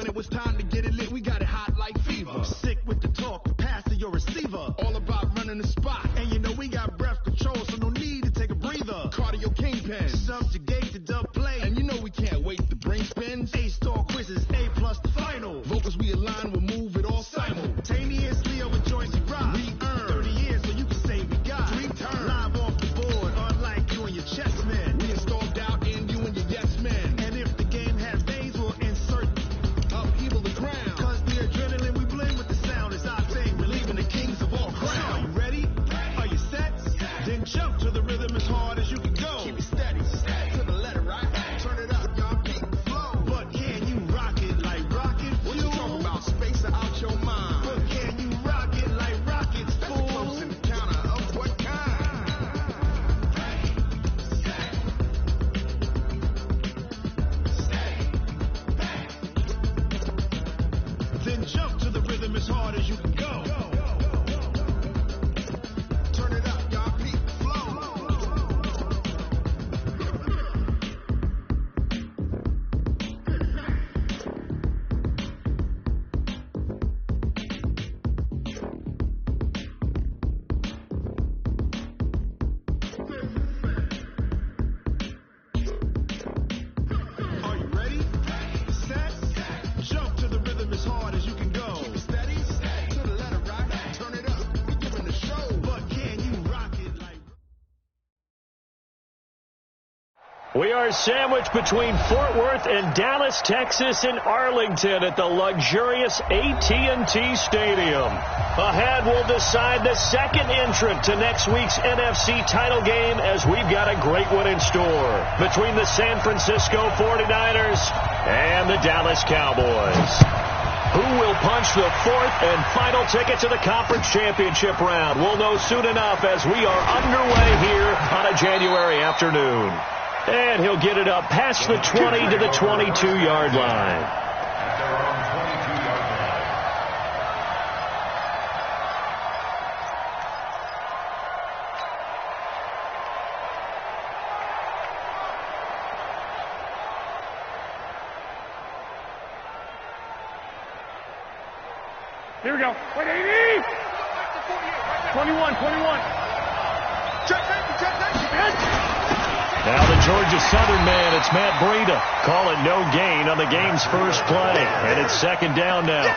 it was time to get it lit, we got it hot like fever. Sick with the talk, pass to your receiver. All about running the spot. And you know we got breath control, so no need to take a breather. Cardio kingpin, subjugate to dub play. And you know we can't wait to bring spins. A-star quizzes, A+ the final. Vocals we align, we'll move it all simultaneously over joints we rock. We earn 30 years, so you can say we got 3 turns. Live off the board, unlike you and your chess men. We installed doubt in you and your yes men. And if the game has veins, we'll insert upheaval the ground. Cause the adrenaline we blend with the sound is our thing, relieving the kings of all crowns. Are you ready? Are you set? Then jump to the rhythm as hard as you can go. Keep it steady, to the letter, right? Turn it up, y'all, keep the flow. But can you rock it like rocket fuel? What you talking about? Space out your mind. But can you rock it like rockets, fool? That's close in the counter of what kind? Then jump to the rhythm as hard as you can go. Turn it up, y'all, keep the flow. Are you ready? Set? Jump to the rhythm as hard as you can go. Keep it steady, to the letter, right? Turn it up, we giving the show. But can you rock it like... We are sandwiched between Fort Worth and Dallas, Texas, in Arlington at the luxurious AT&T Stadium. Ahead, we'll decide the second entrant to next week's NFC title game as we've got a great one in store between the San Francisco 49ers and the Dallas Cowboys. Who will punch the fourth and final ticket to the conference championship round? We'll know soon enough as we are underway here on a January afternoon. And he'll get it up past the 20 to the 22-yard line. Here we go. 180! 21. Now the Georgia Southern man, it's Matt Breida. Call it no gain on the game's first play. And it's second down now.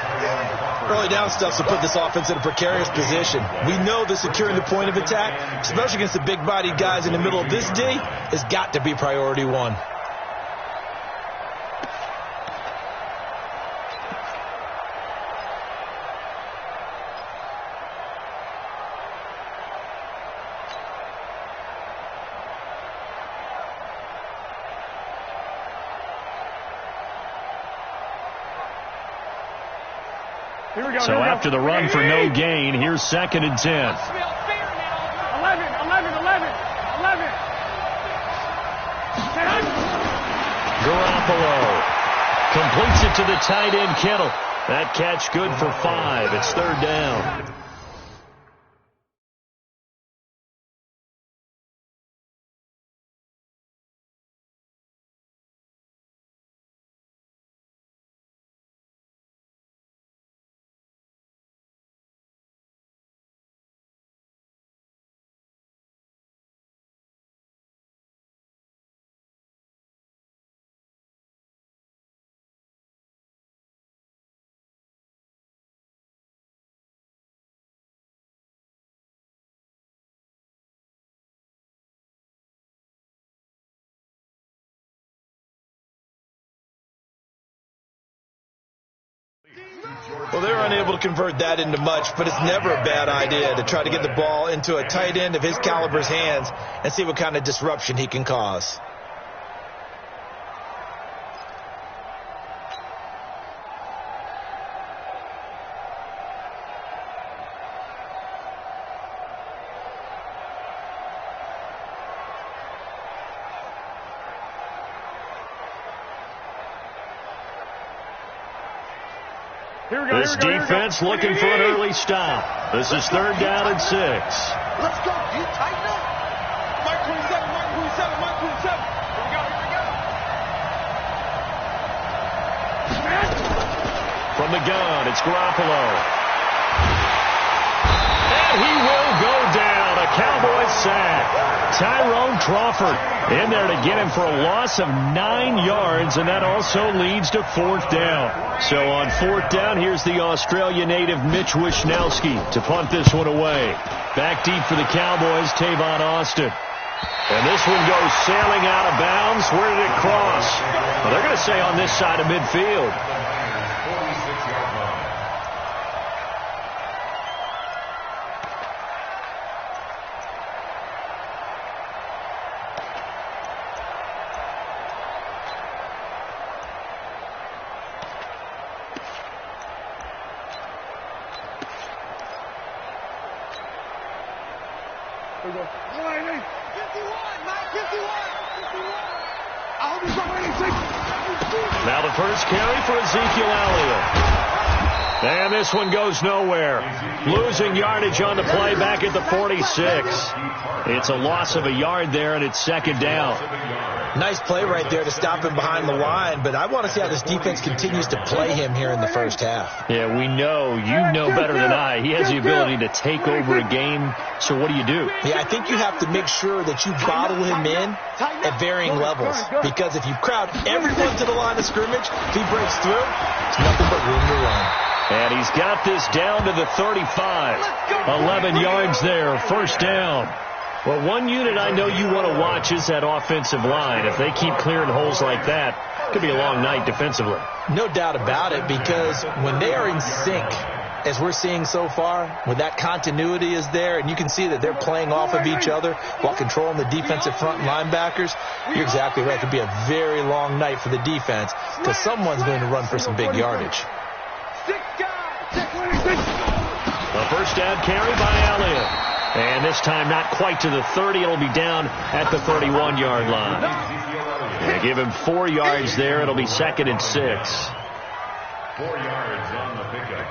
Early down stuff to put this offense in a precarious position. We know that securing the point of attack, especially against the big-bodied guys in the middle of this D, has got to be priority one. So after the run for no gain, here's second and 10. 11. Garoppolo completes it to the tight end, Kittle. That catch good for 5. It's third down. Well, they're unable to convert that into much, but it's never a bad idea to try to get the ball into a tight end of his caliber's hands and see what kind of disruption he can cause. This defense looking for an early stop. This is third down and 6. Let's go. You tighten up. Mark 27. Here we go. From the gun, it's Garoppolo. And he will go down. A Cowboys sack. Tyrone Crawford in there to get him for a loss of 9 yards, and that also leads to 4th down. So on 4th down, here's the Australia native Mitch Wishnowsky to punt this one away. Back deep for the Cowboys, Tavon Austin. And this one goes sailing out of bounds. Where did it cross? Well, they're going to say on this side of midfield. Now the first carry for Ezekiel Elliott. And this one goes nowhere. Losing yardage on the play back at the 46. It's a loss of a yard there, and it's 2nd down. Nice play right there to stop him behind the line, but I want to see how this defense continues to play him here in the first half. Yeah, we know. You know better than I. He has the ability to take over a game. So what do you do? Yeah, I think you have to make sure that you bottle him in at varying levels, because if you crowd everyone to the line of scrimmage, if he breaks through, it's nothing but room to run. And he's got this down to the 35. 11 yards there, 1st down. Well, one unit I know you want to watch is that offensive line. If they keep clearing holes like that, it could be a long night defensively. No doubt about it, because when they are in sync, as we're seeing so far, when that continuity is there, and you can see that they're playing off of each other while controlling the defensive front linebackers, you're exactly right. It could be a very long night for the defense, because someone's going to run for some big yardage. The first down carry by Elliott. And this time not quite to the 30. It'll be down at the 31-yard line. They give him 4 yards there. It'll be 2nd and 6. 4 yards on the pickup.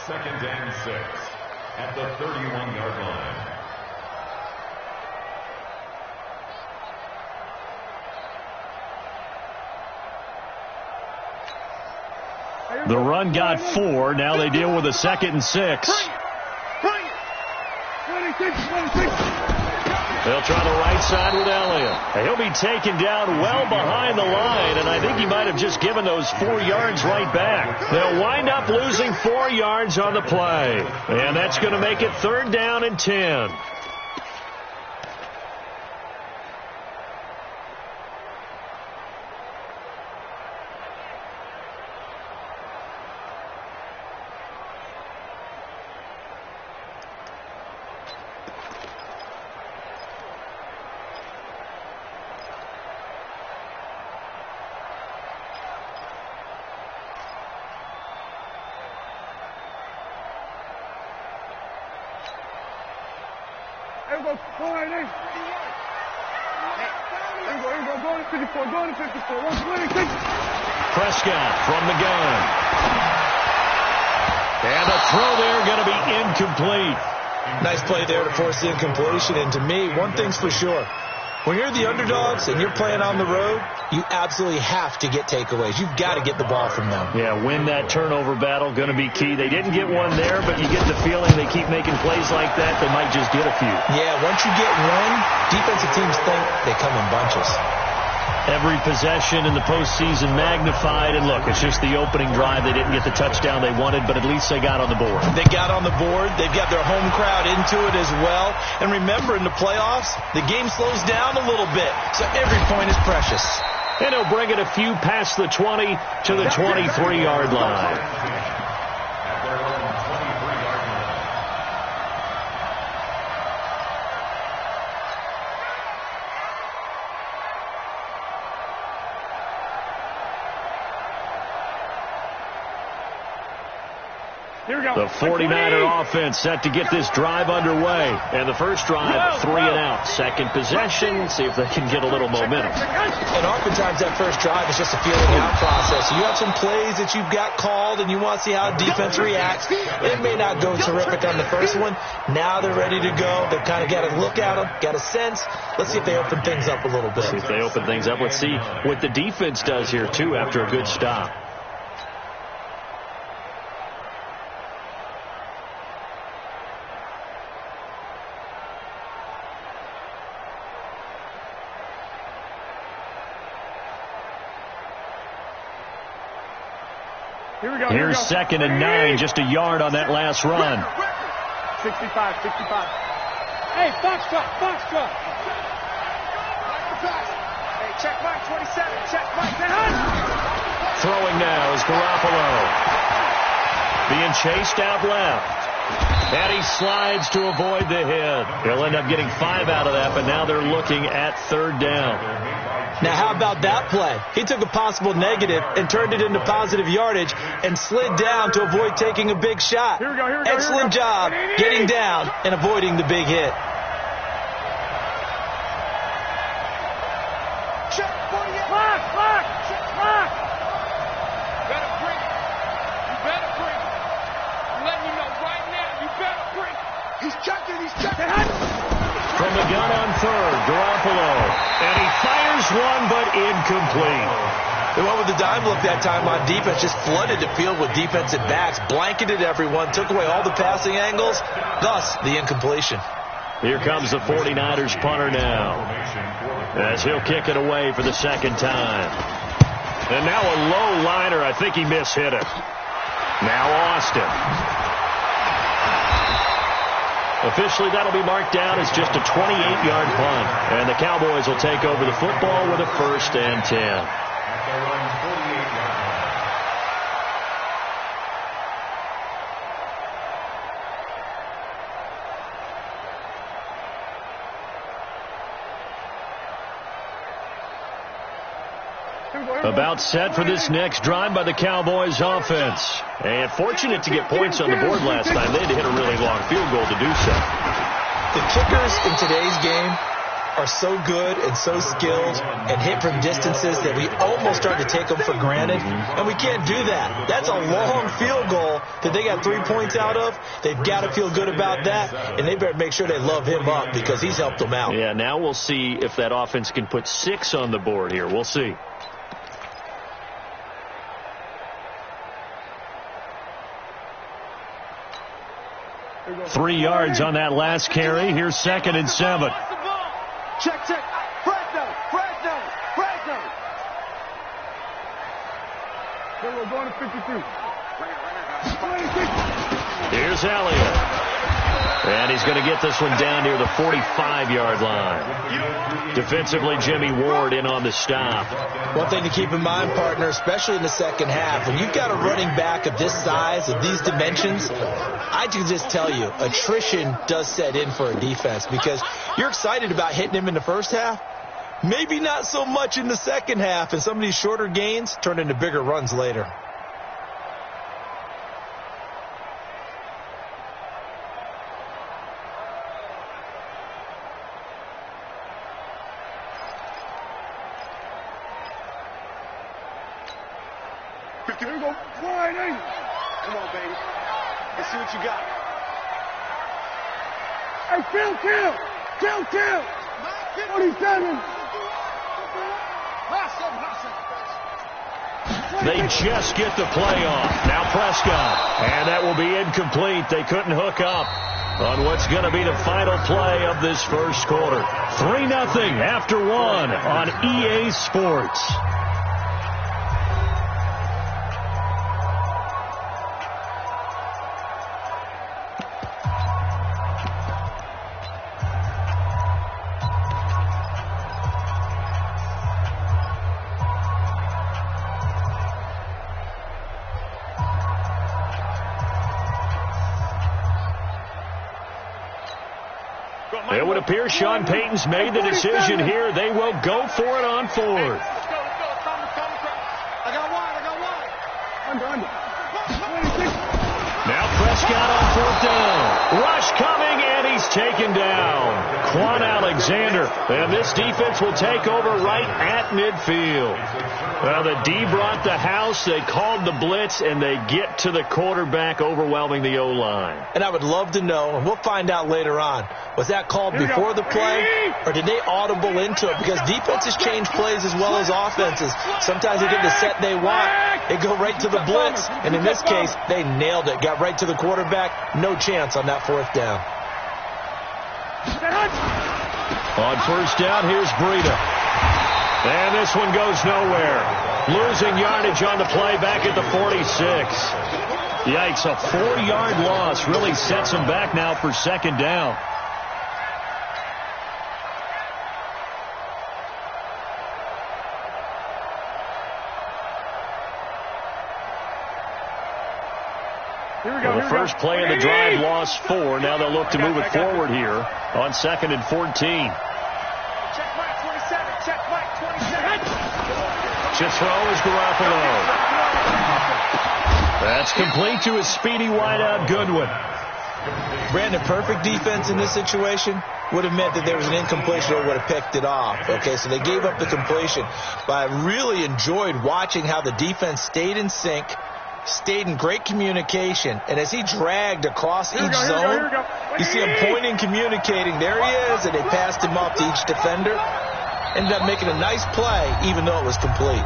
2nd and 6 at the 31-yard line. The run got 4. Now they deal with a 2nd and 6. They'll try the right side with Elliott. He'll be taken down well behind the line, and I think he might have just given those 4 yards right back. They'll wind up losing 4 yards on the play, and that's going to make it 3rd down and 10. Prescott from the gun. And the throw there going to be incomplete. Nice play there to force the incompletion. And to me, one thing's for sure. When you're the underdogs and you're playing on the road, you absolutely have to get takeaways. You've got to get the ball from them. Yeah, win that turnover battle, going to be key. They didn't get one there, but you get the feeling they keep making plays like that, they might just get a few. Yeah, once you get one, defensive teams think they come in bunches. Every possession in the postseason magnified, and look, it's just the opening drive. They didn't get the touchdown they wanted, but at least they got on the board. They got on the board. They've got their home crowd into it as well. And remember, in the playoffs, the game slows down a little bit, so every point is precious. And he'll bring it a few past the 20 to the 23-yard line. The 49er offense set to get this drive underway. And the first drive, 3 and out. Second possession, see if they can get a little momentum. And oftentimes that first drive is just a feeling out process. You have some plays that you've got called and you want to see how defense reacts. It may not go terrific on the first one. Now they're ready to go. They've kind of got to look at them, got a sense. Let's see if they open things up a little bit. See if they open things up. Let's see what the defense does here, too, after a good stop. Here's 2nd and 9, just a yard on that last run. 65. Hey, Foxtrot. Hey, check back 27. Check back. Throwing now is Garoppolo. Being chased out left. And he slides to avoid the hit. He'll end up getting 5 out of that, but now they're looking at 3rd down. Now, how about that play? He took a possible negative and turned it into positive yardage and slid down to avoid taking a big shot. Here we go. Excellent job getting down and avoiding the big hit. Check 48. Lock. Better bring it. You better bring it. I'm letting you know right now, you better bring it. He's checking. From the gun on 3rd, Garoppolo. And he fires one, but incomplete. They went with the dime look that time on defense, just flooded the field with defensive backs, blanketed everyone, took away all the passing angles, thus the incompletion. Here comes the 49ers punter now, as he'll kick it away for the 2nd time. And now a low liner. I think he mishit it. Now Austin. Officially, that'll be marked down as just a 28-yard punt. And the Cowboys will take over the football with a 1st and 10. About set for this next drive by the Cowboys offense. And fortunate to get points on the board last time. They had to hit a really long field goal to do so. The kickers in today's game are so good and so skilled and hit from distances that we almost start to take them for granted. And we can't do that. That's a long field goal that they got 3 points out of. They've got to feel good about that. And they better make sure they love him up because he's helped them out. Yeah, now we'll see if that offense can put 6 on the board here. We'll see. Three yards on that last carry. Here's 2nd and 7. Check. Fresno. We're going to 53. Here's Elliott. And he's going to get this one down near the 45-yard line. Defensively, Jimmy Ward in on the stop. One thing to keep in mind, partner, especially in the second half, when you've got a running back of this size, of these dimensions, I can just tell you, attrition does set in for a defense because you're excited about hitting him in the first half. Maybe not so much in the second half, and some of these shorter gains turn into bigger runs later. Here we go. Wide eight. Come on, baby. Let's see what you got. Hey, Kill. 47. They just get the play off. Now Prescott. And that will be incomplete. They couldn't hook up on what's going to be the final play of this first quarter. 3-0 after 1 on EA Sports. It would appear Sean Payton's made the decision here. They will go for it on 4th. I got one. Under. Now Prescott on 4th down. Rush coming, and he's taken down. Quan Alexander. And this defense will take over right at midfield. Well, the D brought the house. They called the blitz, and they get to the quarterback, overwhelming the O-line. And I would love to know, and we'll find out later on, was that called before the play, or did they audible into it? Because defenses change plays as well as offenses. Sometimes they get the set they want. They go right to the blitz, and in this case, they nailed it. Got right to the quarterback. No chance on that 4th down. On 1st down, here's Breida. And this one goes nowhere. Losing yardage on the play back at the 46. Yikes, a 4-yard loss really sets them back now for second down. The first play of the drive lost 4. Now they'll look to move it forward here on 2nd and 14. Check Mike 27. Check Mike 27. To throw is Garoppolo. That's complete to his speedy wideout Goodwin. Brandon, perfect defense in this situation would have meant that there was an incompletion or would have picked it off. Okay, so they gave up the completion. But I really enjoyed watching how the defense stayed in sync, stayed in great communication, and as he dragged across each zone, you see him pointing, communicating. There he is, and they passed him off to each defender. Ended up making a nice play, even though it was complete.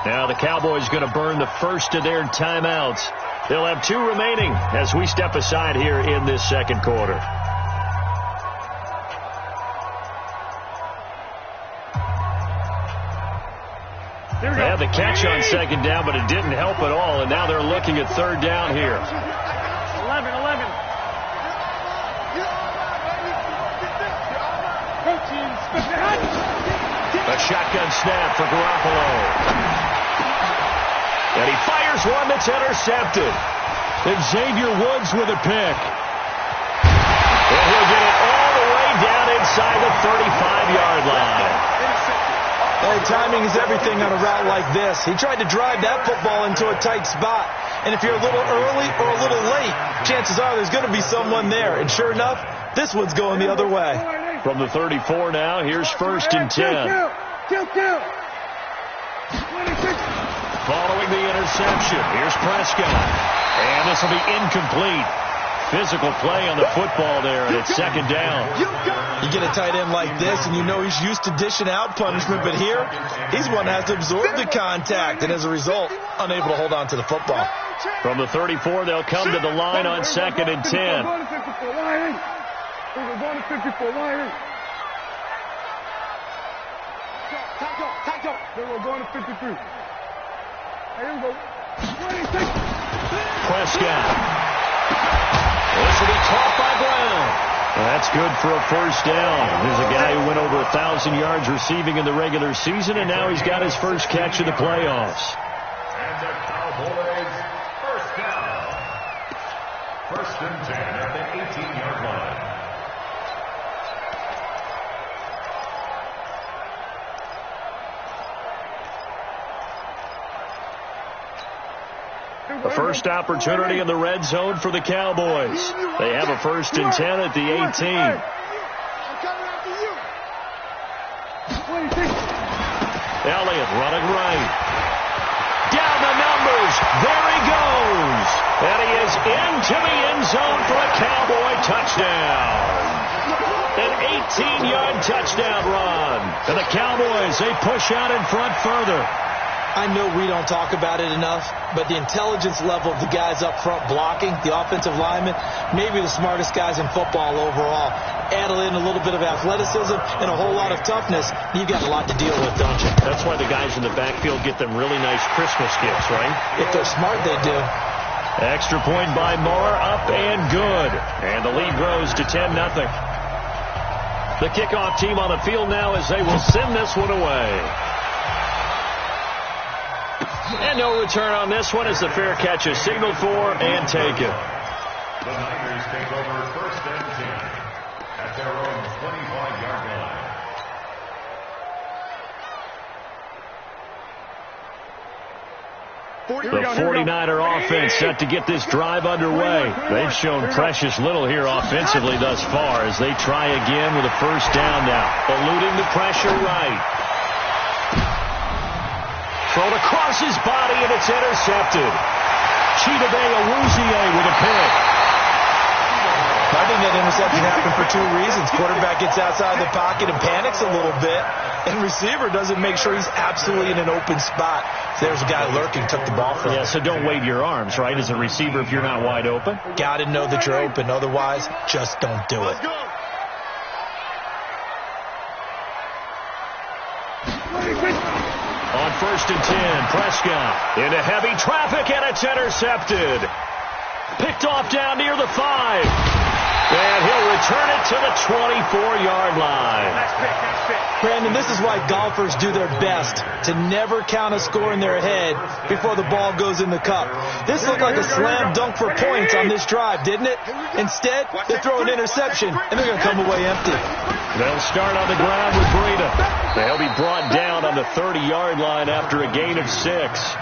Now the Cowboys going to burn the first of their timeouts. They'll have 2 remaining as we step aside here in this second quarter. They had the catch on second down, but it didn't help at all, and now they're looking at third down here. 11. A shotgun snap for Garoppolo. And he fires one that's intercepted. And Xavier Woods with a pick. And he'll get it all the way down inside the 35-yard line. Hey, timing is everything on a route like this. He tried to drive that football into a tight spot. And if you're a little early or a little late, chances are there's going to be someone there. And sure enough, this one's going the other way. From the 34 now, here's 1st and 10. Following the interception, here's Prescott. And this will be incomplete. Physical play on the football there, and it's second down. You get a tight end like this, and you know he's used to dishing out punishment, but here, he's one that has to absorb the contact, and as a result, unable to hold on to the football. From the 34, they'll come to the line on 2nd and 10. We're going to 54. Then we're going to 53. Here we go. 26. Prescott. This will be caught by Brown. That's good for a first down. There's a guy who went over 1,000 yards receiving in the regular season, and now he's got his first catch in the playoffs. And the Cowboys, first down. 1st and 10 at the 18-yard line. The first opportunity in the red zone for the Cowboys. They have a 1st and 10 at the 18. I'm coming after you. 26. Elliott running right. Down the numbers. There he goes. And he is into the end zone for a Cowboy touchdown. An 18-yard touchdown run. And the Cowboys, they push out in front further. I know we don't talk about it enough, but the intelligence level of the guys up front blocking, the offensive linemen, maybe the smartest guys in football overall. Add in a little bit of athleticism and a whole lot of toughness, you got a lot to deal with, don't you? That's why the guys in the backfield get them really nice Christmas gifts, right? If they're smart, they do. Extra point by Moore, up and good. And the lead grows to 10-0. The kickoff team on the field now as they will send this one away. And no return on this one as the fair catch is signaled for and taken. The Niners take over 1st and 10 at their own 25-yard line. The 49er offense set to get this drive underway. They've shown precious little here offensively thus far as they try again with a first down now. Eluding the pressure right. Thrown across his body, and it's intercepted. Chidobe Awuzie with a pick. I think that interception happened for 2 reasons. Quarterback gets outside the pocket and panics a little bit, and receiver doesn't make sure he's absolutely in an open spot. There's a guy lurking, took the ball from him. Yeah, so don't wave your arms, right, as a receiver if you're not wide open. Got to know that you're open. Otherwise, just don't do it. On on 1st and 10. Prescott into heavy traffic, and it's intercepted. Picked off down near the 5. And he'll return it to the 24-yard line. Nice pick. Brandon, this is why golfers do their best to never count a score in their head before the ball goes in the cup. This looked like a slam dunk for points on this drive, didn't it? Instead, they throw an interception, and they're going to come away empty. They'll start on the ground with Breida. They'll be brought down on the 30-yard line after a gain of 6.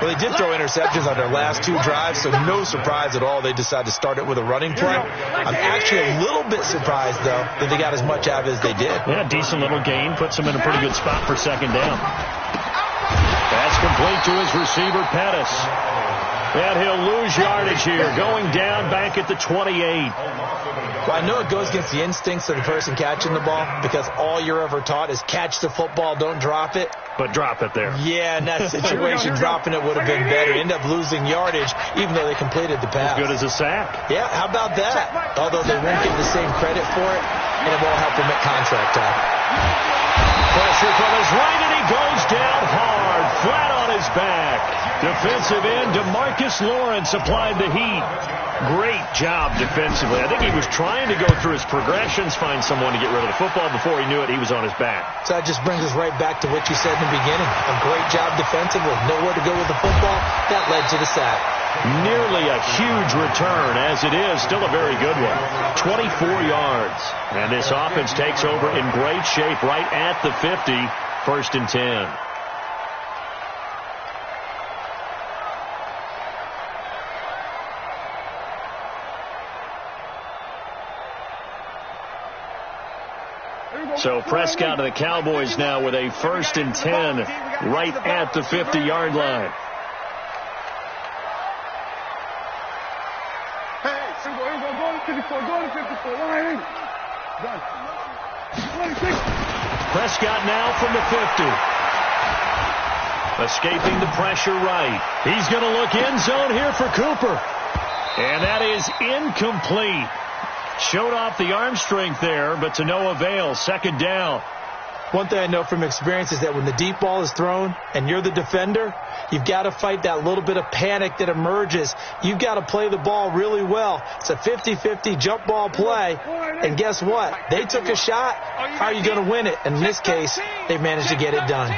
Well, they did throw interceptions on their last 2 drives, so no surprise at all they decided to start it with a running play. I'm actually a little bit surprised, though, that they got as much out of it as they did. Yeah, decent little gain. Puts them in a pretty good spot for 2nd down. Pass complete to his receiver, Pettis. And he'll lose yardage here, going down back at the 28. Well, I know it goes against the instincts of the person catching the ball because all you're ever taught is catch the football, don't drop it. But drop it there. Yeah, in that situation, dropping it would have been better. End up losing yardage, even though they completed the pass. As good as a sack. Yeah, how about that? Although they won't get the same credit for it, and it won't help them at contract time. Pressure from his right, and he goes down hard, flat on his back. Defensive end DeMarcus Lawrence applied the heat. Great job defensively. I think he was trying to go through his progressions, find someone to get rid of the football. Before he knew it, he was on his back. So that just brings us right back to what you said in the beginning. A great job defensively. Nowhere to go with the football. That led to the sack. Nearly a huge return, as it is. Still a very good one. 24 yards. And this offense takes over in great shape right at the 50. 1st and 10. So Prescott of the Cowboys now with a 1st and 10 right at the 50-yard line. Prescott now from the 50. Escaping the pressure right. He's going to look end zone here for Cooper. And that is incomplete. Showed off the arm strength there, but to no avail. 2nd down. One thing I know from experience is that when the deep ball is thrown and you're the defender, you've got to fight that little bit of panic that emerges. You've got to play the ball really well. It's a 50-50 jump ball play. And guess what? They took a shot. How are you going to win it? And in this case, they've managed to get it done.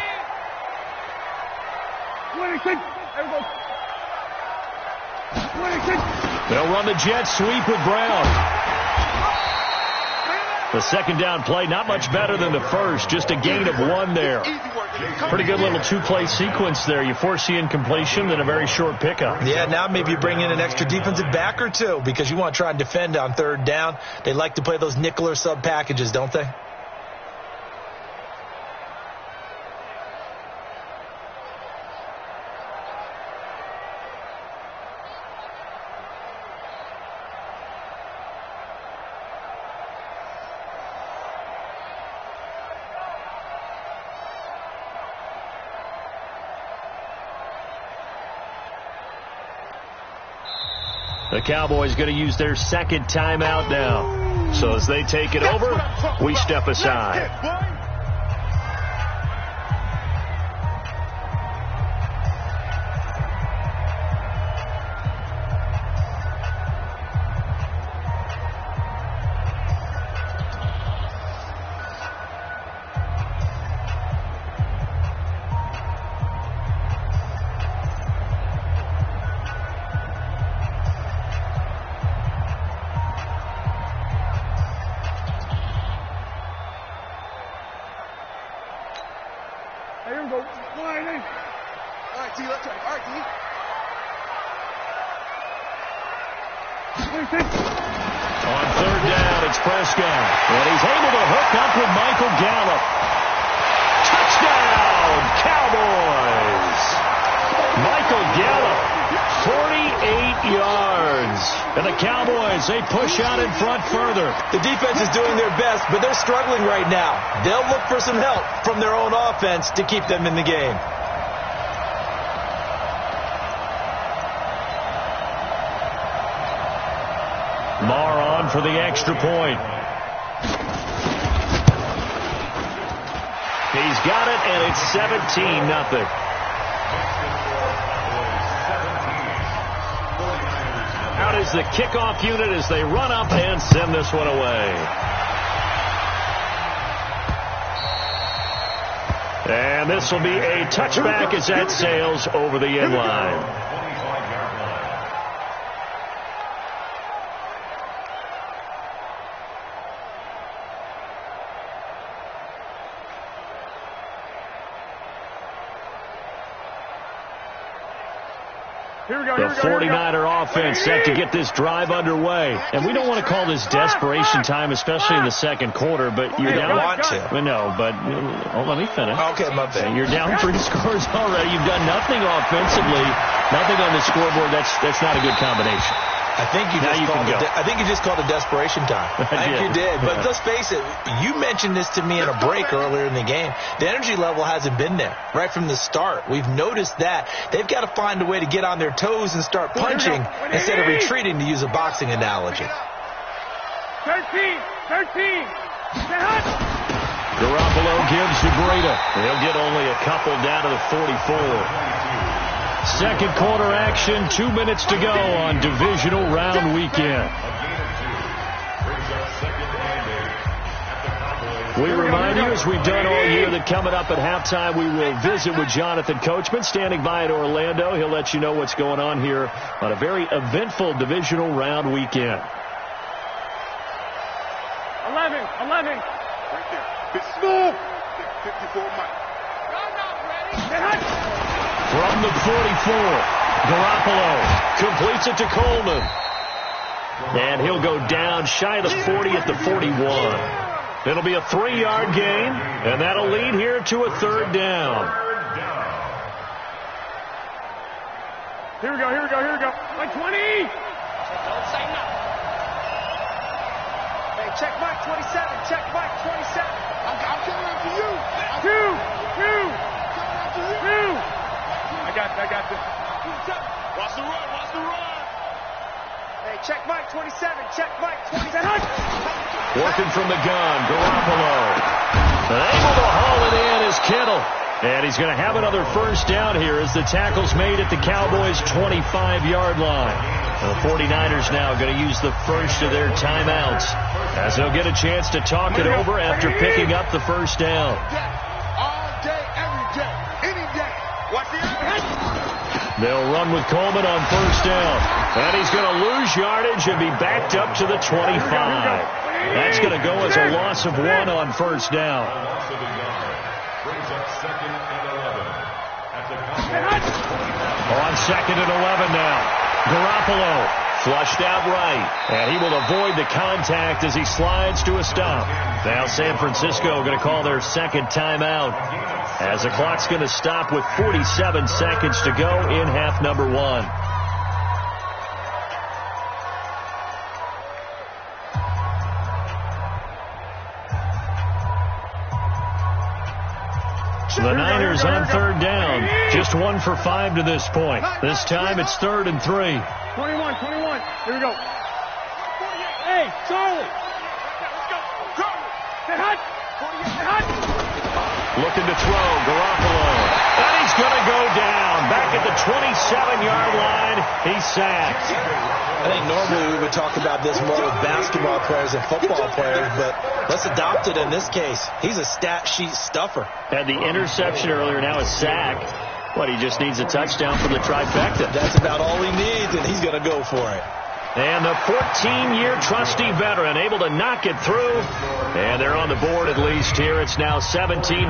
They'll run the jet sweep with Brown. The 2nd down play, not much better than the first, just a gain of 1 there. Pretty good little 2-play sequence there. You force the incompletion, then a very short pickup. Yeah, now maybe you bring in an extra defensive back or 2 because you want to try and defend on 3rd down. They like to play those nickel or sub packages, don't they? The Cowboys going to use their 2nd timeout now. So as they take it over, we step aside. On 3rd down, it's Prescott. And he's able to hook up with Michael Gallup. Touchdown, Cowboys! Michael Gallup, 48 yards. And the Cowboys, they push out in front further. The defense is doing their best, but they're struggling right now. They'll look for some help from their own offense to keep them in the game. Marr on for the extra point. He He's got it, and it's 17-0. Out is the kickoff unit as they run up and send this one away. And this will be a touchback as that sails over the end line. The 49er offense set to get this drive underway. And we don't want to call this desperation time, especially in the second quarter, but you're down. No, but let me finish. Okay, my bad. You're down 3 scores already. You've done nothing offensively, nothing on the scoreboard. That's not a good combination. I think you just called it desperation time. I think you did. But let's face it, you mentioned this to me in a break earlier in the game. The energy level hasn't been there right from the start. We've noticed that. They've got to find a way to get on their toes and start punching instead of retreating, to use a boxing analogy. 13. Garoppolo gives to Breda. He'll get only a couple down to the 44. Second quarter action, 2 minutes to go on divisional round weekend. We remind you, as we've done all year, that coming up at halftime, we will visit with Jonathan Coachman, standing by at Orlando. He'll let you know what's going on here on a very eventful divisional round weekend. 11. Right there. It's small. 54 Mike. From the 44, Garoppolo completes it to Coleman. And he'll go down shy of the 40 at the 41. It'll be a 3-yard gain, and that'll lead here to a third down. Here we go. Like 20. Don't say nothing. Hey, check Mike 27. I'm coming after you. Two. I got this. Watch the run. Hey, check Mike 27. Working from the gun, Garoppolo. And able to haul it in is Kittle. And he's going to have another first down here as the tackle's made at the Cowboys' 25-yard line. The 49ers now going to use the first of their timeouts as they'll get a chance to talk it over after picking up the first down. All day, every day, any day. Watch the They'll run with Coleman on first down. And he's going to lose yardage and be backed up to the 25. That's going to go as a loss of 1 on first down. On second and 11 now. Garoppolo flushed out right. And he will avoid the contact as he slides to a stop. Now San Francisco going to call their second timeout, as the clock's going to stop with 47 seconds to go in half number 1. The Niners on third down. Just 1 for 5 to this point. This time it's 3rd and 3. 21. Here we go. Hey, Charlie. Let's go. Looking to throw, Garoppolo. And he's going to go down. Back at the 27-yard line. He's sacked. I think normally we would talk about this more with basketball players and football players, but let's adopt it in this case. He's a stat sheet stuffer. Had the interception earlier, now a sack. What, he just needs a touchdown for the trifecta. That's about all he needs, and he's going to go for it. And the 14-year trusty veteran able to knock it through. And they're on the board at least here. It's now 17-3.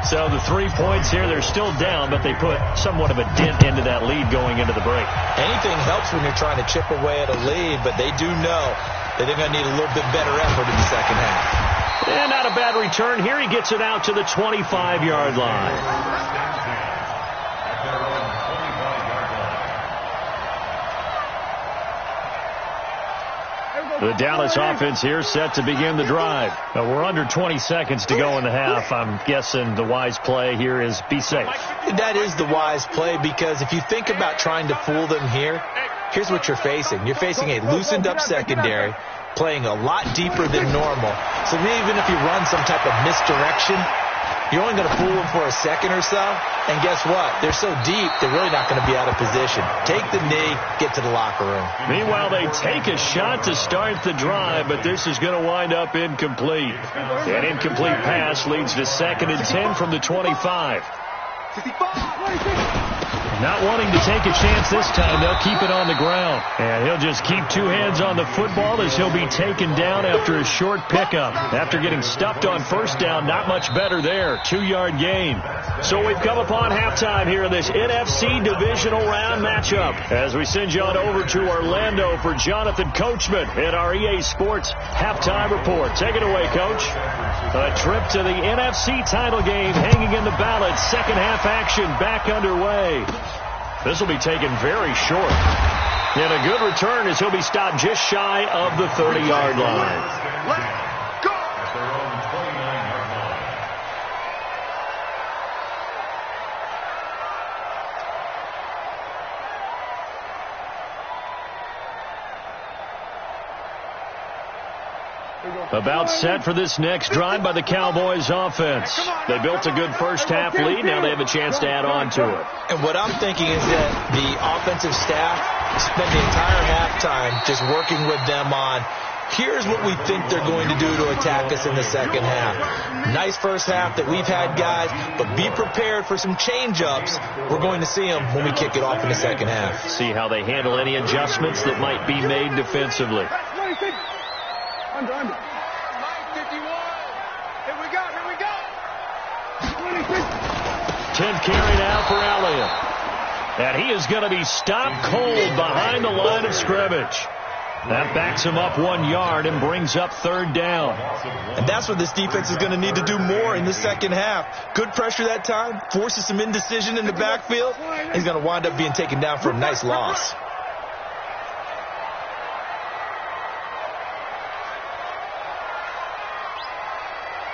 So the 3 points here, they're still down, but they put somewhat of a dent into that lead going into the break. Anything helps when you're trying to chip away at a lead, but they do know that they're going to need a little bit better effort in the second half. And not a bad return here. He gets it out to the 25-yard line. The Dallas offense here set to begin the drive. We're under 20 seconds to go in the half. I'm guessing the wise play here is be safe. That is the wise play, because if you think about trying to fool them here, here's what you're facing. You're facing a loosened up secondary. playing a lot deeper than normal. So even if you run some type of misdirection, you're only going to fool them for a second or so. And guess what? They're so deep, they're really not going to be out of position. Take the knee, get to the locker room. Meanwhile, they take a shot to start the drive, but this is going to wind up incomplete. An incomplete pass leads to 2nd and 10 from the 25. Not wanting to take a chance this time, they'll keep it on the ground. And he'll just keep 2 hands on the football as he'll be taken down after a short pickup. After getting stuffed on 1st down, not much better there. 2-yard gain. So we've come upon halftime here in this NFC Divisional Round matchup. As we send you on over to Orlando for Jonathan Coachman in our EA Sports Halftime Report. Take it away, Coach. A trip to the NFC title game hanging in the balance. Second half action back underway. This will be taken very short. And a good return as he'll be stopped just shy of the 30-yard line. At their own 29-yard line. About set for this next drive by the Cowboys offense. They built a good first half lead. Now they have a chance to add on to it. And what I'm thinking is that the offensive staff spent the entire halftime just working with them on, here's what we think they're going to do to attack us in the second half. Nice first half that we've had, guys, but be prepared for some change-ups. We're going to see them when we kick it off in the second half. See how they handle any adjustments that might be made defensively. Under. 51. Here we go. 10th carry now for Elliott. And he is going to be stopped cold behind the line of scrimmage. That backs him up 1 yard and brings up 3rd down. And that's what this defense is going to need to do more in the second half. Good pressure that time, forces some indecision in the backfield. He's going to wind up being taken down for a nice loss.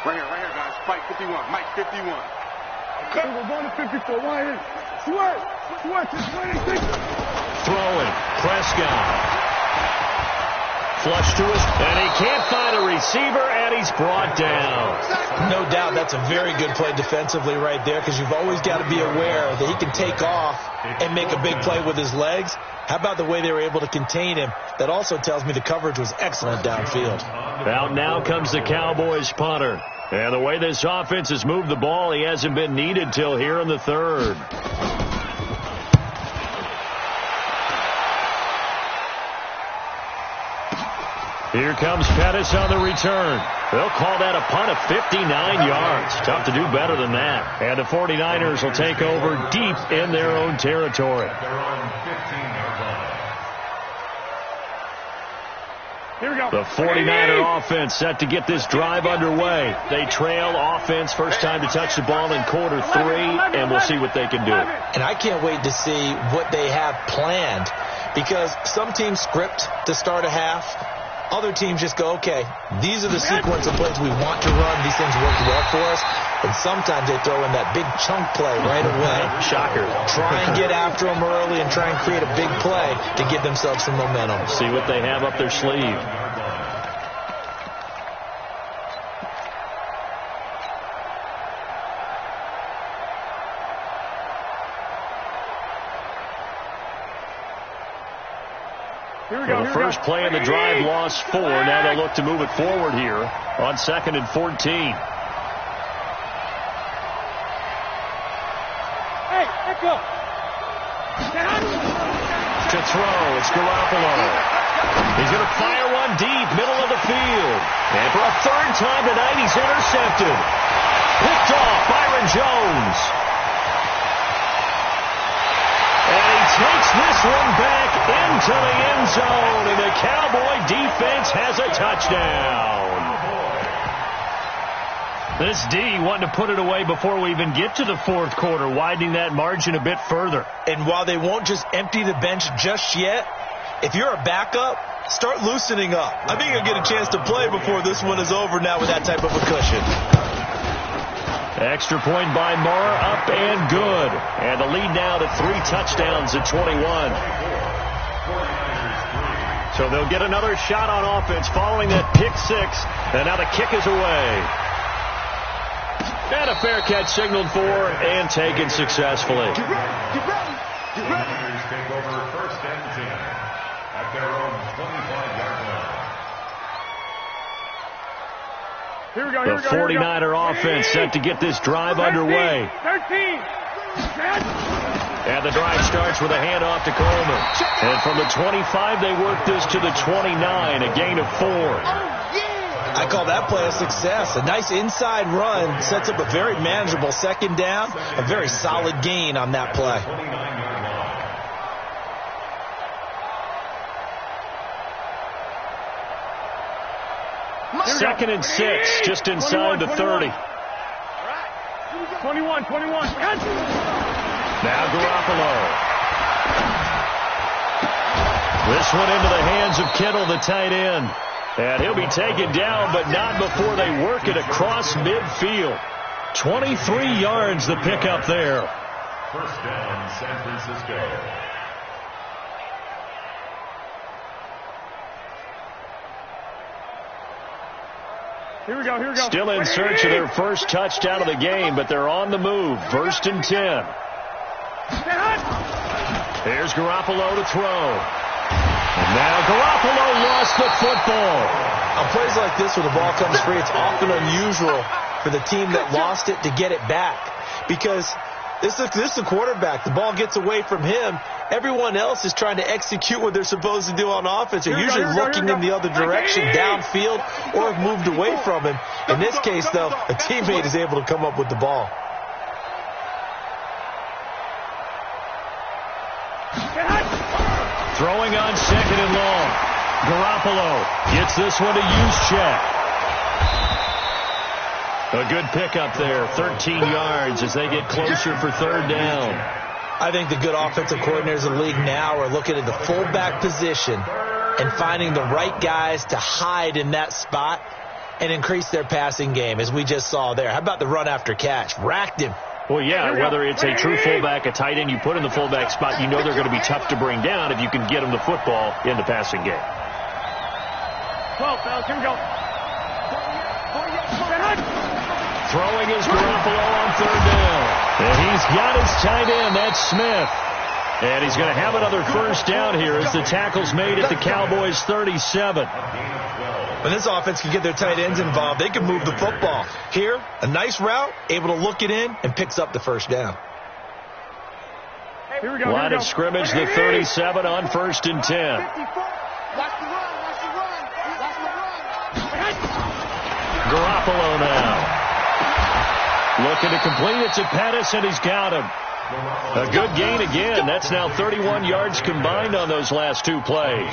Right here, guys. Mike 51. Okay, we're going to 54. Why is Sweat. Throwing. Prescott. Flush to us, and he can't find a receiver, and he's brought down. No doubt that's a very good play defensively right there, because you've always got to be aware that he can take off and make a big play with his legs. How about the way they were able to contain him? That also tells me the coverage was excellent downfield. Out now comes the Cowboys punter. And the way this offense has moved the ball, he hasn't been needed till here in the 3rd. Here comes Pettis on the return. They'll call that a punt of 59 yards. Tough to do better than that. And the 49ers will take over deep in their own territory. Their own 15-yard line. Here we go. The 49er offense set to get this drive underway. They trail offense first time to touch the ball in quarter 3, and we'll see what they can do. And I can't wait to see what they have planned, because some teams script to start a half. Other teams just go, okay, these are the sequence of plays we want to run. These things work well for us. And sometimes they throw in that big chunk play right away. Shocker. Try and get after them early and try and create a big play to give themselves some momentum. See what they have up their sleeve. The first play of the drive lost 4. Now they'll look to move it forward here on 2nd and 14. Hey, let's go. To throw, it's Garoppolo. He's going to fire one deep, middle of the field. And for a 3rd time tonight, he's intercepted. Picked off, Byron Jones. And he takes this one back into the end zone, and the Cowboy defense has a touchdown. This D wanting to put it away before we even get to the 4th quarter, widening that margin a bit further. And while they won't just empty the bench just yet, if you're a backup, start loosening up. I think you'll get a chance to play before this one is over now with that type of a cushion. Extra point by Moore, up and good. And the lead now to 3 touchdowns at 21. So they'll get another shot on offense following that pick six. And now the kick is away. And a fair catch signaled for and taken successfully. Get ready. Get ready. Get ready. Commanders take over 1st and 10 at their own 25-yard line. Here we go. The 49er offense set to get this drive underway. 13. And the drive starts with a handoff to Coleman. And from the 25, they work this to the 29, a gain of 4. I call that play a success. A nice inside run sets up a very manageable 2nd down. A very solid gain on that play. 29-yard line. 2nd and 6, just inside the 30. 21. Now Garoppolo. This one into the hands of Kittle, the tight end. And he'll be taken down, but not before they work it across midfield. 23 yards the pickup there. 1st down, San Francisco. Here we go. Still in search of their first touchdown of the game, but they're on the move. 1st and 10. Here's Garoppolo to throw. And now Garoppolo lost the football. On plays like this where the ball comes free, it's often unusual for the team that lost it to get it back. Because this is the quarterback. The ball gets away from him. Everyone else is trying to execute what they're supposed to do on offense. They're usually looking in the other direction, downfield, or have moved away from him. In this case, though, a teammate is able to come up with the ball. Throwing on 2nd and long. Garoppolo gets this one to Juszczyk. A good pickup there, 13 yards as they get closer for 3rd down. I think the good offensive coordinators in the league now are looking at the fullback position and finding the right guys to hide in that spot and increase their passing game, as we just saw there. How about the run after catch? Racked him. Well, yeah, whether it's a true fullback, a tight end you put in the fullback spot, you know they're going to be tough to bring down if you can get them the football in the passing game. 12, fellas, here we go. Throwing is Garoppolo on 3rd down. And he's got his tight end, that's Smith. And he's going to have another 1st down here as the tackle's made at the Cowboys' 37. When this offense can get their tight ends involved, they can move the football. Here, a nice route, able to look it in, and picks up the 1st down. Here we go. Line of scrimmage, the 37 on 1st and 10. Garoppolo now. Looking to complete it to Pettis, and he's got him. A good gain again. That's now 31 yards combined on those last 2 plays.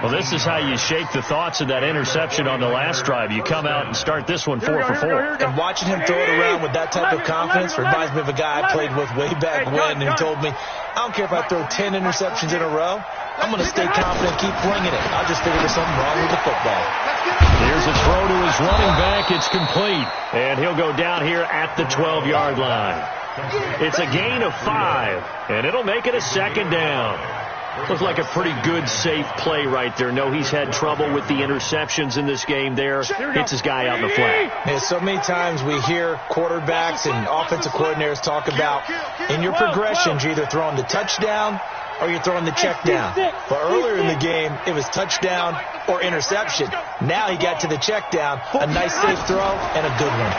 Well, this is how you shake the thoughts of that interception on the last drive. You come out and start this one 4 for 4. And watching him throw it around with that type of confidence reminds me of a guy I played with way back when, and he told me, I don't care if I throw 10 interceptions in a row. I'm going to stay confident, keep flinging it. I just figured there's something wrong with the football. Here's a throw to his running back. It's complete. And he'll go down here at the 12-yard line. It's a gain of 5, and it'll make it a 2nd down. Looks like a pretty good, safe play right there. No, he's had trouble with the interceptions in this game there. Hits his guy out in the flat. Yeah, so many times we hear quarterbacks and offensive coordinators talk about in your progressions, you're either throwing the touchdown or you're throwing the check down. But earlier in the game, it was touchdown or interception. Now he got to the check down, a nice safe throw, and a good one.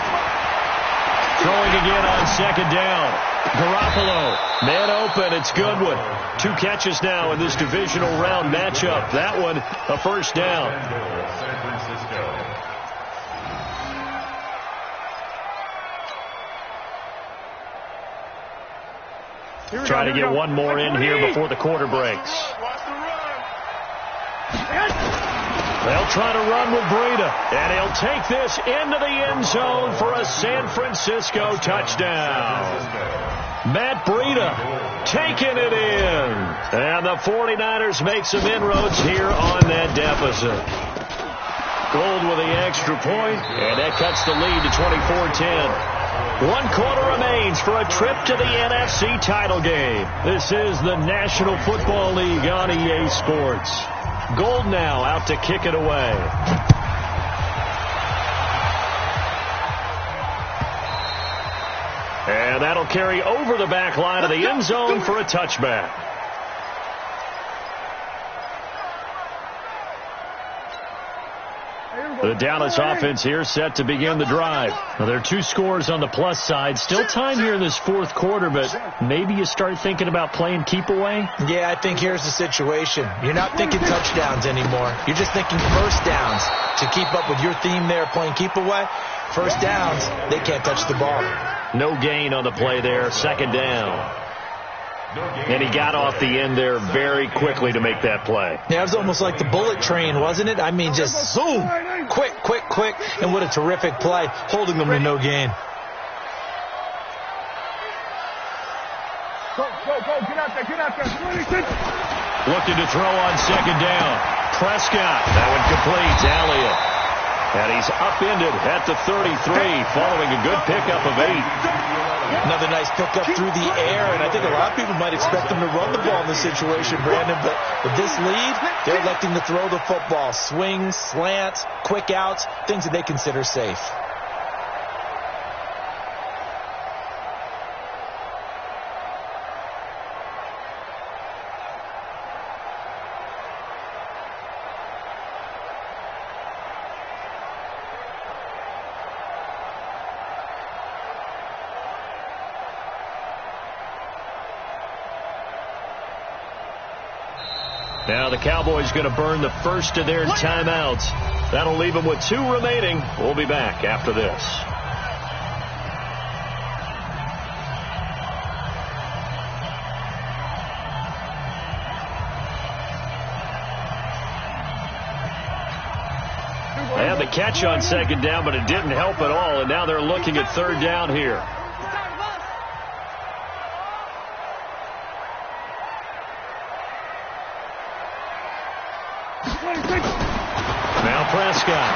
Throwing again on 2nd down. Garoppolo, man open, it's Goodwin. 2 catches now in this divisional round matchup. That one, a 1st down. San Francisco. Try to get one more in here before the quarter breaks. They'll try to run with Breida, and he'll take this into the end zone for a San Francisco touchdown. Matt Breida taking it in. And the 49ers make some inroads here on that deficit. Gold with the extra point, and that cuts the lead to 24-10. 1 quarter remains for a trip to the NFC title game. This is the National Football League on EA Sports. Gold now out to kick it away. And that'll carry over the back line of the end zone for a touchback. The Dallas offense here set to begin the drive. Now, there are 2 scores on the plus side. Still time here in this fourth quarter, but maybe you start thinking about playing keep away? Yeah, I think here's the situation. You're not thinking touchdowns anymore. You're just thinking first downs. To keep up with your theme there, playing keep away, first downs, they can't touch the ball. No gain on the play there, second down. And he got off the end there very quickly to make that play. Yeah, it was almost like the bullet train, wasn't it? I mean, just zoom, quick, and what a terrific play, holding them to no gain. Go, get out there. Looking to throw on second down. Prescott, that one completes. Elliott. And he's upended at the 33, following a good pickup of 8. Another nice pickup through the air, and I think a lot of people might expect them to run the ball in this situation, Brandon, but with this lead, they're electing to throw the football. Swings, slants, quick outs, things that they consider safe. Now the Cowboys going to burn the first of their timeouts. That'll leave them with 2 remaining. We'll be back after this. They had the catch on second down, but it didn't help at all, and now they're looking at third down here. Now Prescott.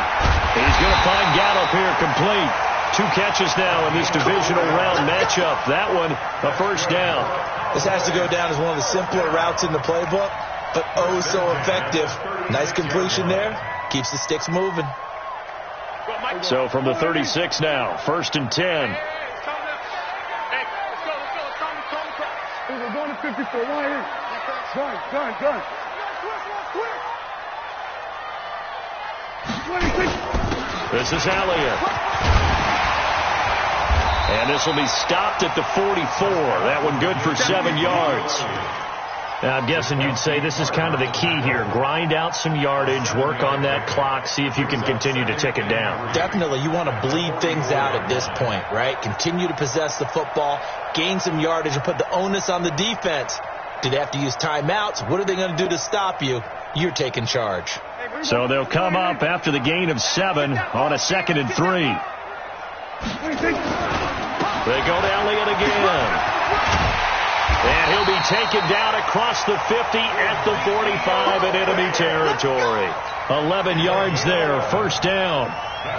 He's going to find Gallup here complete. 2 catches now in this divisional round matchup. That one, a first down. This has to go down as one of the simpler routes in the playbook, but oh so effective. Nice completion there. Keeps the sticks moving. So from the 36 now, 1st and 10. We're going to 54. Done. This is Elliott. And this will be stopped at the 44. That one good for 7 yards. Now, I'm guessing you'd say this is kind of the key here. Grind out some yardage, work on that clock, see if you can continue to tick it down. Definitely. You want to bleed things out at this point, right? Continue to possess the football, gain some yardage, and put the onus on the defense. Do they have to use timeouts? What are they going to do to stop you? You're taking charge. So they'll come up after the gain of 7 on a 2nd and 3. They go to Elliott again. And he'll be taken down across the 50 at the 45 in enemy territory. 11 yards there, first down.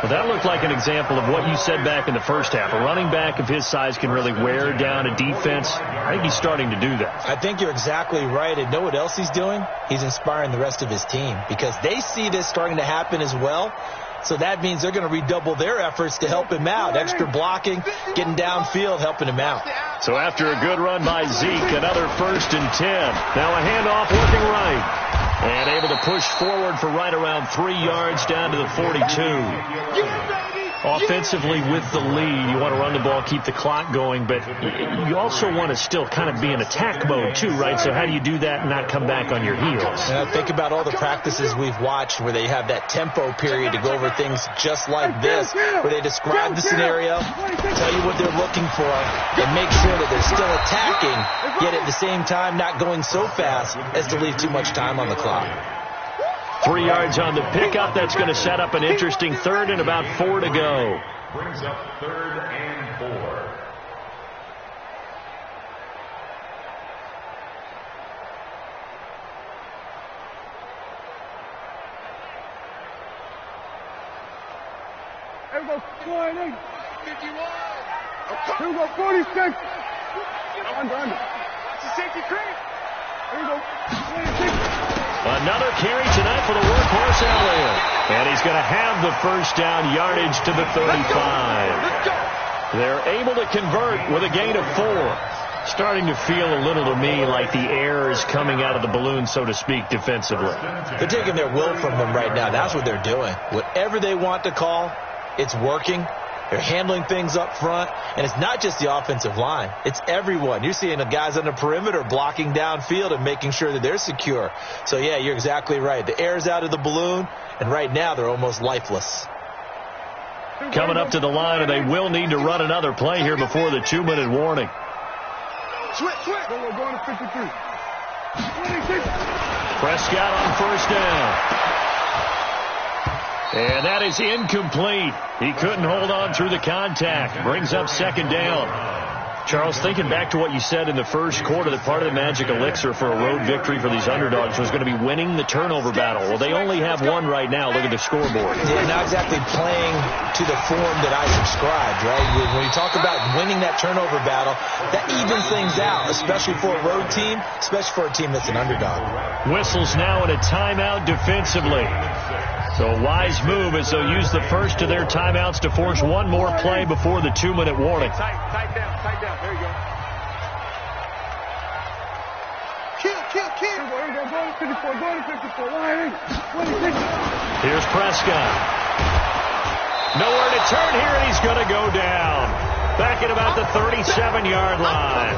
Well, that looked like an example of what you said back in the first half. A running back of his size can really wear down a defense. I think he's starting to do that. I think you're exactly right. And know what else he's doing? He's inspiring the rest of his team because they see this starting to happen as well. So that means they're going to redouble their efforts to help him out. Extra blocking, getting downfield, helping him out. So after a good run by Zeke, another 1st and 10. Now a handoff working right. And able to push forward for right around 3 yards down to the 42. Offensively with the lead, you want to run the ball, keep the clock going, but you also want to still kind of be in attack mode too, right? So how do you do that and not come back on your heels? And I think about all the practices we've watched where they have that tempo period to go over things just like this, where they describe the scenario, tell you what they're looking for, and make sure that they're still attacking, yet at the same time not going so fast as to leave too much time on the clock. 3 yards on the pickup. That's going to set up an interesting 3rd and about 4 to go. Brings up 3rd and 4. Here we go, 51. Here we go, 46. Under. That's a safety creep. Here we go, 26. Another carry tonight for the workhorse Elliott. And he's going to have the first down yardage to the 35. They're able to convert with a gain of 4. Starting to feel a little to me like the air is coming out of the balloon, so to speak, defensively. They're taking their will from them right now. That's what they're doing. Whatever they want to call, it's working. They're handling things up front, and it's not just the offensive line. It's everyone. You're seeing the guys on the perimeter blocking downfield and making sure that they're secure. So, yeah, you're exactly right. The air's out of the balloon, and right now they're almost lifeless. Coming up to the line, and they will need to run another play here before the 2-minute warning. Switch. We're going to 53. 26. Prescott on first down. And that is incomplete. He couldn't hold on through the contact. Brings up second down. Charles, thinking back to what you said in the first quarter, that part of the magic elixir for a road victory for these underdogs was going to be winning the turnover battle. Well, they only have one right now. Look at the scoreboard. Yeah, not exactly playing to the form that I subscribed, right? When you talk about winning that turnover battle, that evens things out, especially for a road team, especially for a team that's an underdog. Whistles now in a timeout defensively. So a wise move as they'll use the first of their timeouts to force one more play before the 2-minute warning. Tight down. There you go. Kill. Go to 54. Here's Prescott. Nowhere to turn here, and he's going to go down. Back at about the 37-yard line.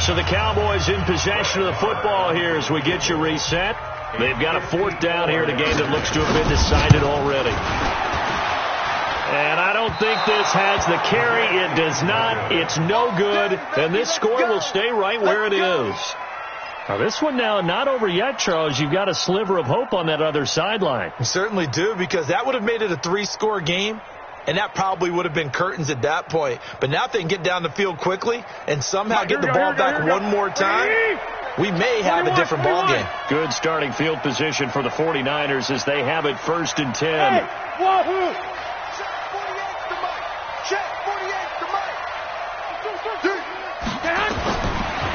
So the Cowboys in possession of the football here as we get you reset. They've got a fourth down here in a game that looks to have been decided already. And I don't think this has the carry. It does not. It's no good. And this score will stay right where it is. Now, this one now not over yet, Charles. You've got a sliver of hope on that other sideline. You certainly do, because that would have made it a 3-score game. And that probably would have been curtains at that point. But now if they can get down the field quickly and somehow get the ball back one more time, we may have a different ball game. Good starting field position for the 49ers as they have it 1st and 10. Hey,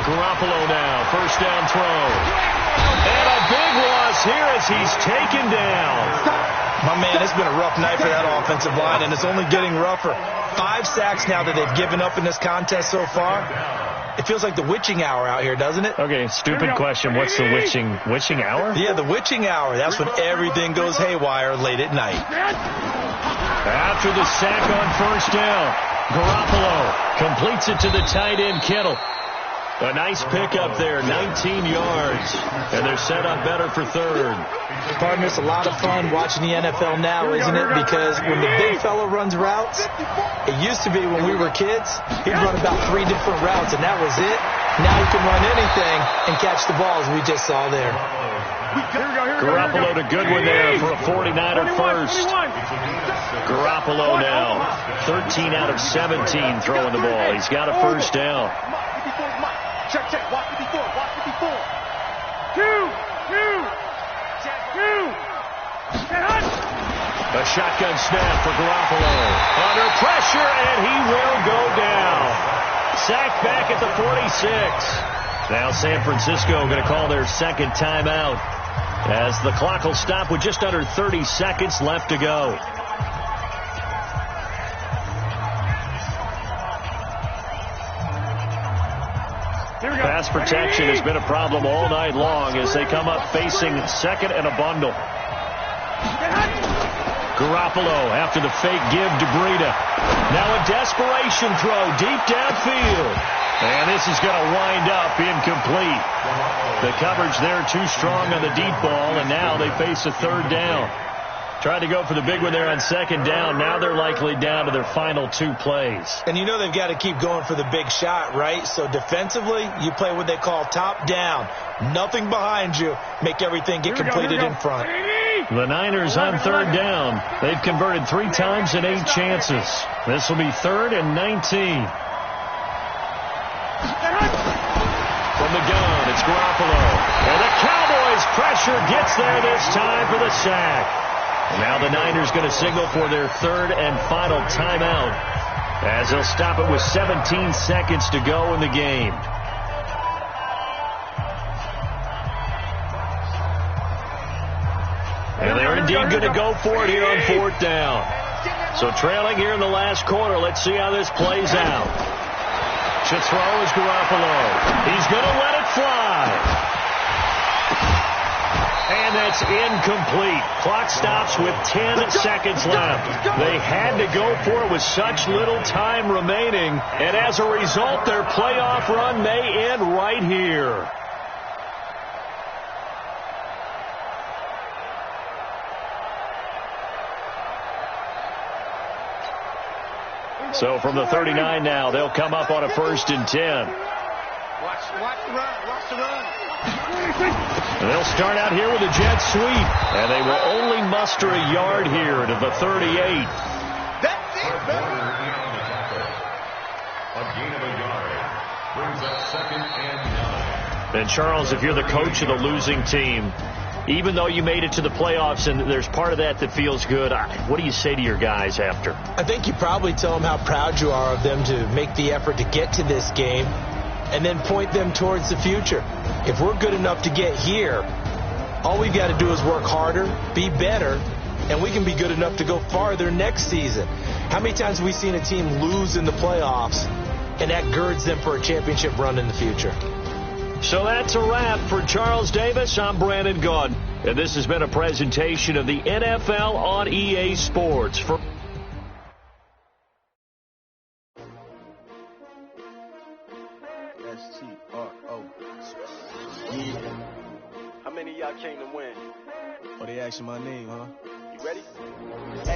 Garoppolo now, first down throw. And a big loss here as he's taken down. My man, it's been a rough night for that offensive line, and it's only getting rougher. 5 sacks now that they've given up in this contest so far. It feels like the witching hour out here, doesn't it? Okay, stupid question. What's the witching hour? Yeah, the witching hour. That's when everything goes haywire late at night. After the sack on first down, Garoppolo completes it to the tight end, Kittle. A nice pickup there, 19 yards. And they're set up better for third. Partner, it's a lot of fun watching the NFL now, isn't it? Because when the big fella runs routes, it used to be when we were kids, he'd run about 3 different routes, and that was it. Now he can run anything and catch the ball, as we just saw there. Garoppolo to Goodwin there for a 49er first. Garoppolo now, 13 out of 17 throwing the ball. He's got a first down. Check. Watch it before. Two. A shotgun snap for Garoppolo. Under pressure, and he will go down. Sacked back at the 46. Now San Francisco going to call their second timeout as the clock will stop with just under 30 seconds left to go. Pass protection has been a problem all night long as they come up facing second and a bundle. Garoppolo after the fake give to Breida. Now a desperation throw deep downfield. And this is going to wind up incomplete. The coverage there too strong on the deep ball, and now they face a third down. Tried to go for the big one there on second down. Now they're likely down to their final 2 plays. And you know they've got to keep going for the big shot, right? So defensively, you play what they call top down. Nothing behind you. Make everything get completed in front. The Niners on third down. They've converted 3 times in 8 chances. This will be 3rd and 19. From the gun, it's Garoppolo. And the Cowboys pressure gets there this time for the sack. And now the Niners going to signal for their 3rd and final timeout as they'll stop it with 17 seconds to go in the game. indeed going to go for it here on 4th down. So trailing here in the last quarter. Let's see how this plays out. Should throw is Garoppolo. He's going to let it fly. And that's incomplete. Clock stops with 10 seconds left. They had to go for it with such little time remaining. And as a result, their playoff run may end right here. So from the 39 now, they'll come up on a 1st and 10. Watch the run. Watch the run. And they'll start out here with a jet sweep. And they will only muster a yard here to the 38. That's it, baby. A gain of a yard brings up 2nd and 9. And Charles, if you're the coach of the losing team, even though you made it to the playoffs and there's part of that feels good, what do you say to your guys after? I think you probably tell them how proud you are of them to make the effort to get to this game and then point them towards the future. If we're good enough to get here, all we've got to do is work harder, be better, and we can be good enough to go farther next season. How many times have we seen a team lose in the playoffs, and that girds them for a championship run in the future? So that's a wrap for Charles Davis. I'm Brandon Gaudin, and this has been a presentation of the NFL on EA Sports. S-T-R-O. Yeah. How many of y'all came to win? Oh, they asking my name, huh? You ready?